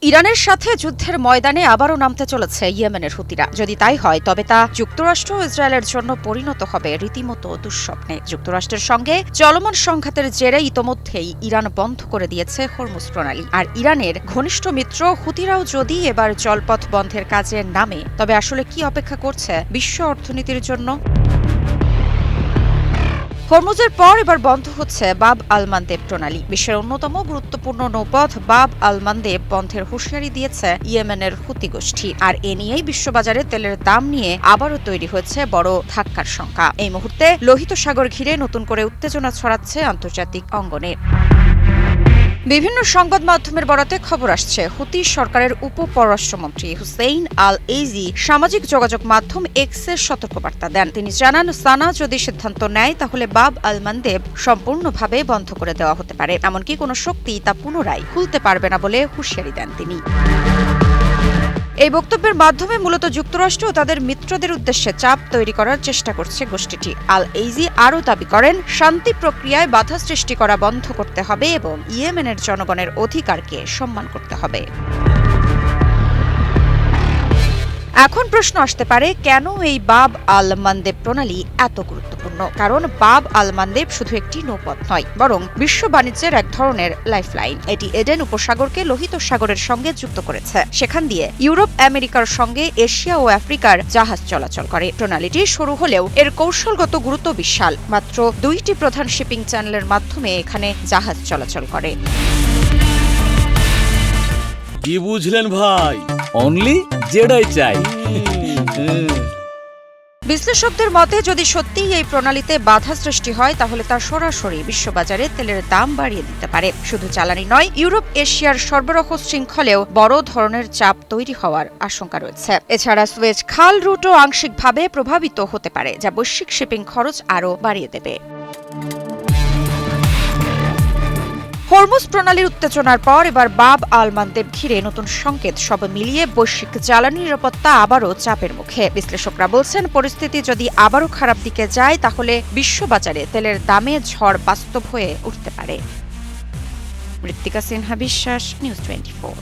ইরানের সাথে যুদ্ধের ময়দানে আবারও নামতে চলেছে ইয়েমেনের হুতিরা। যদি তাই হয় তবে তা যুক্তরাষ্ট্র ও ইসরায়েলের জন্য পরিণত হবে রীতিমতো দুঃস্বপ্নে। যুক্তরাষ্ট্রের সঙ্গে চলমান সংঘাতের জেরে ইতোমধ্যেই ইরান বন্ধ করে দিয়েছে হরমুজ প্রণালী। আর ইরানের ঘনিষ্ঠ মিত্র হুতিরাও যদি এবার জলপথ বন্ধের কাজে নামে তবে আসলে কি অপেক্ষা করছে বিশ্ব অর্থনীতির জন্য? হরমুজের পর এবার বন্ধ হচ্ছে বাব আল মানদেব প্রণালী। বিশ্বের অন্যতম গুরুত্বপূর্ণ নৌপথ বাব আল মানদেব বন্ধের হুঁশিয়ারি দিয়েছে ইয়েমেনের হুতি গোষ্ঠী। আর এ নিয়েই বিশ্ববাজারে তেলের দাম নিয়ে আবারও তৈরি হয়েছে বড় ধাক্কার শঙ্কা। এই মুহূর্তে লোহিত সাগর ঘিরে নতুন করে উত্তেজনা ছড়াচ্ছে আন্তর্জাতিক অঙ্গনে। বিভিন্ন সংবাদ মাধ্যমের বরাতে খবর আসছে, হুতি সরকারের উপপররাষ্ট্রমন্ত্রী হুসেইন আল এইজি সামাজিক যোগাযোগ মাধ্যম এক্সের সতর্কবার্তা দেন। তিনি জানান, সানা যদি সিদ্ধান্ত নেয় তাহলে বাব আল মানদেব সম্পূর্ণভাবে বন্ধ করে দেওয়া হতে পারে। এমনকি কোনো শক্তি তা পুনরায় খুলতে পারবে না বলে হুঁশিয়ারি দেন তিনি। এই বক্তব্যের মাধ্যমে মূলত যুক্তরাষ্ট্র ও তাদের মিত্রদের উদ্দেশ্যে চাপ তৈরি করার চেষ্টা করছে গোষ্ঠীটি। আল এইজি আরও দাবি করেন, শান্তি প্রক্রিয়ায় বাধা সৃষ্টি করা বন্ধ করতে হবে এবং ইয়েমেনের জনগণের অধিকারকে সম্মান করতে হবে। এখন প্রশ্ন আসতে পারে, কেন এই বাব আল মানদেব প্রণালী এত গুরুত্বপূর্ণ? কারণ বাব আল মানদেব শুধু একটি নৌপথ নয়, বরং বিশ্ব বাণিজ্যের এক ধরনের লাইফলাইন। এটি এডেন উপসাগরকে লোহিত সাগরের সঙ্গে যুক্ত করেছে। সেখান দিয়ে ইউরোপ, আমেরিকার সঙ্গে এশিয়া ও আফ্রিকার জাহাজ চলাচল করে। প্রণালীটি শুরু হলেও এর কৌশলগত গুরুত্ব বিশাল। মাত্র 2টি প্রধান শিপিং চ্যানেলের মাধ্যমে এখানে জাহাজ চলাচল করে। কি বুঝলেন ভাই? অনলি যেটাই চাই। বিশ্লেষকদের মতে, যদি সত্যিই এই প্রণালীতে বাধা সৃষ্টি হয় তাহলে তা সরাসরি বিশ্ববাজারে তেলের দাম বাড়িয়ে দিতে পারে। শুধু জ্বালানি নয়, ইউরোপ এশিয়ার সরবরাহ শৃঙ্খলেও বড় ধরনের চাপ তৈরি হওয়ার আশঙ্কা রয়েছে। এছাড়া সুয়েজ খাল রুটও আংশিকভাবে প্রভাবিত হতে পারে, যা বৈশ্বিক শিপিং খরচ আরও বাড়িয়ে দেবে। হরমুজ প্রণালীর উত্তেজনার পর এবার বাব আল মানদেব ঘিরে নতুন সংকেত। সব মিলিয়ে বৈশ্বিক জ্বালানি নিরাপত্তা আবারও চাপের মুখে। বিশ্লেষকরা বলছেন, পরিস্থিতি যদি আবারও খারাপ দিকে যায় তাহলে বিশ্ববাজারে তেলের দামে ঝড় বাস্তব হয়ে উঠতে পারে। মৃত্তিকা সিনহা বিশ্বাস, নিউজ 24।